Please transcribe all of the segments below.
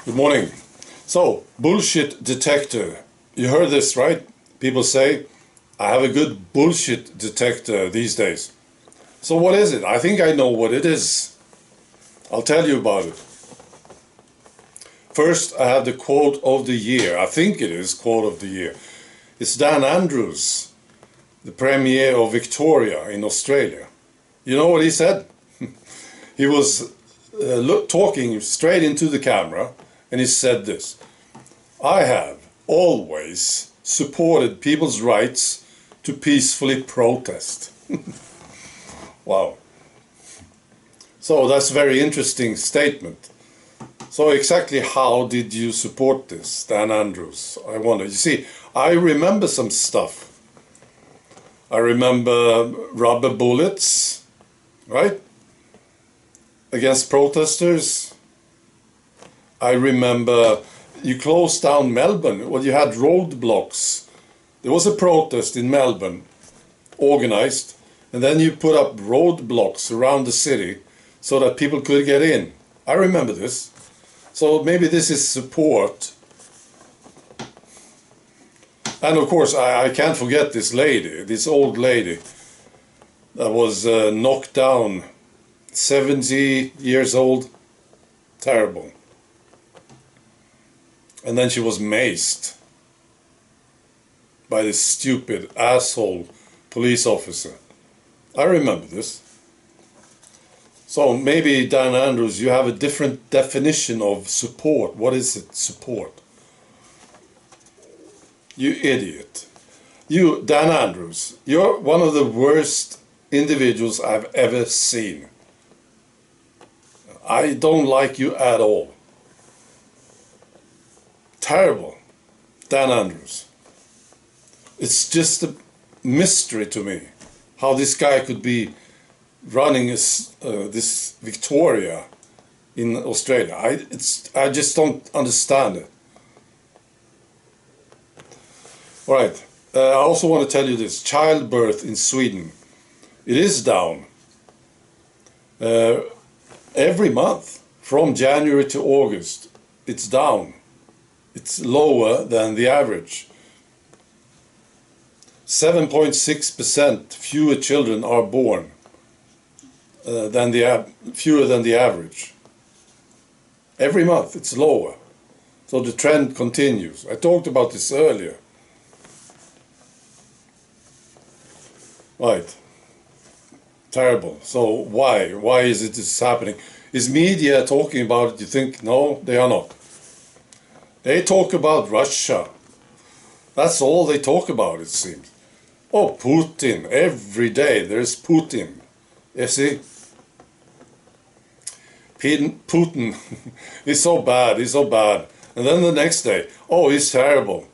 Good morning. So, bullshit detector. You heard this, right? People say, I have a good bullshit detector these days. So what is it? I think I know what it is. I'll tell you about it. First, I have the quote of the year. I think it is quote of the year. It's Dan Andrews, the Premier of Victoria in Australia. You know what he said? He was talking straight into the camera, and he said this: I have always supported people's rights to peacefully protest. Wow. So that's a very interesting statement. So exactly how did you support this, Dan Andrews? I wonder. You see, I remember some stuff. I remember rubber bullets, right? Against protesters. I remember you closed down Melbourne. Well, you had roadblocks. There was a protest in Melbourne, organized, and then you put up roadblocks around the city so that people could get in. I remember this. So maybe this is support. And of course, I can't forget this lady, this old lady that was knocked down, 70 years old. Terrible. And then she was maced by this stupid asshole police officer. I remember this. So maybe, Dan Andrews, you have a different definition of support. What is it, support? You idiot. You, Dan Andrews, you're one of the worst individuals I've ever seen. I don't like you at all. Terrible. Dan Andrews. It's just a mystery to me how this guy could be running this Victoria in Australia. I just don't understand it. All right. I also want to tell you this. Childbirth in Sweden. It is down. Every month from January to August, it's down. It's lower than the average. 7.6% fewer children are born fewer than the average. Every month it's lower. So the trend continues. I talked about this earlier. Right. Terrible. So why? Why is it this happening? Is media talking about it? You think? No, they are not. They talk about Russia. That's all they talk about, it seems. Oh, Putin. Every day there's Putin. You see? Putin is so bad, he's so bad. And then the next day, oh, he's terrible.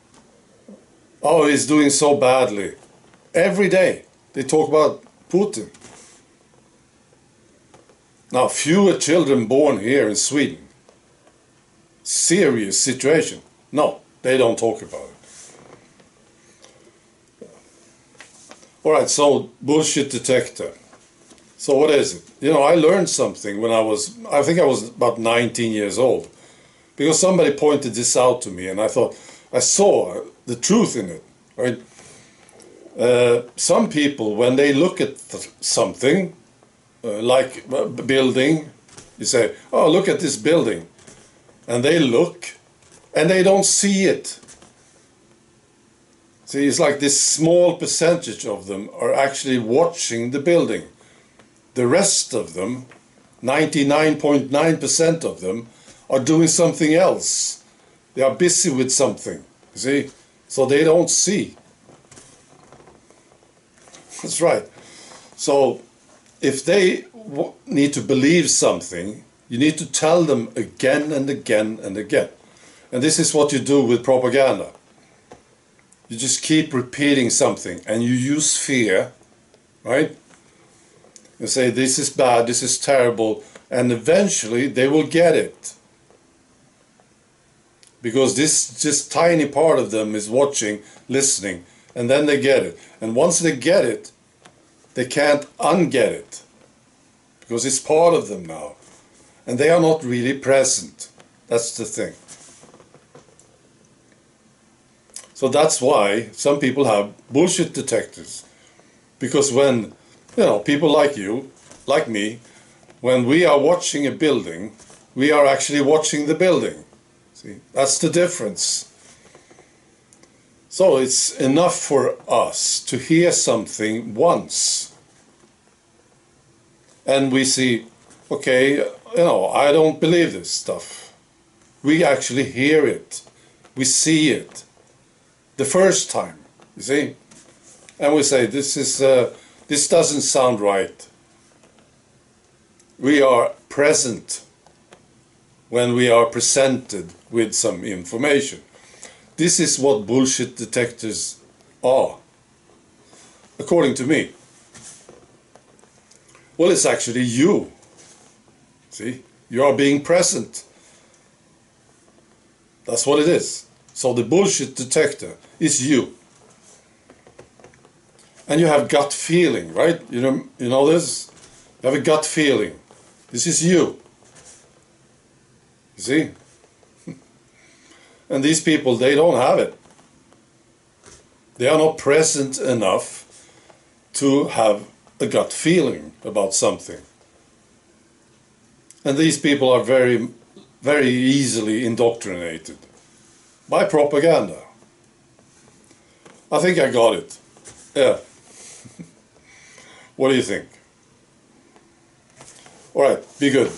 Oh, he's doing so badly. Every day they talk about Putin. Now, fewer children born here in Sweden. Serious situation. No, they don't talk about it. Alright, so bullshit detector. So what is it? You know, I learned something when I think I was about 19 years old. Because somebody pointed this out to me and I thought, I saw the truth in it, right? Some people, when they look at something, like a building, you say, oh, look at this building. And they look, and they don't see it. See, it's like this small percentage of them are actually watching the building. The rest of them, 99.9% of them, are doing something else. They are busy with something, you see? So they don't see. That's right. So if they need to believe something, you need to tell them again and again and again. And this is what you do with propaganda. You just keep repeating something and you use fear, right? You say, this is bad, this is terrible, and eventually they will get it. Because this just tiny part of them is watching, listening, and then they get it. And once they get it, they can't unget it. Because it's part of them now. And they are not really present. That's the thing. So that's why some people have bullshit detectors. Because when, people like you, like me, when we are watching a building, we are actually watching the building. See, that's the difference. So it's enough for us to hear something once. And we see, okay, I don't believe this stuff. We actually hear it. We see it. The first time, you see? And we say, this doesn't sound right. We are present when we are presented with some information. This is what bullshit detectors are, according to me. Well, it's actually you. See, you are being present. That's what it is. So the bullshit detector is you. And you have gut feeling, right? You know this? You have a gut feeling. This is you. You see? And these people, they don't have it. They are not present enough to have a gut feeling about something. And these people are very, very easily indoctrinated by propaganda. I think I got it. Yeah. What do you think? All right, be good.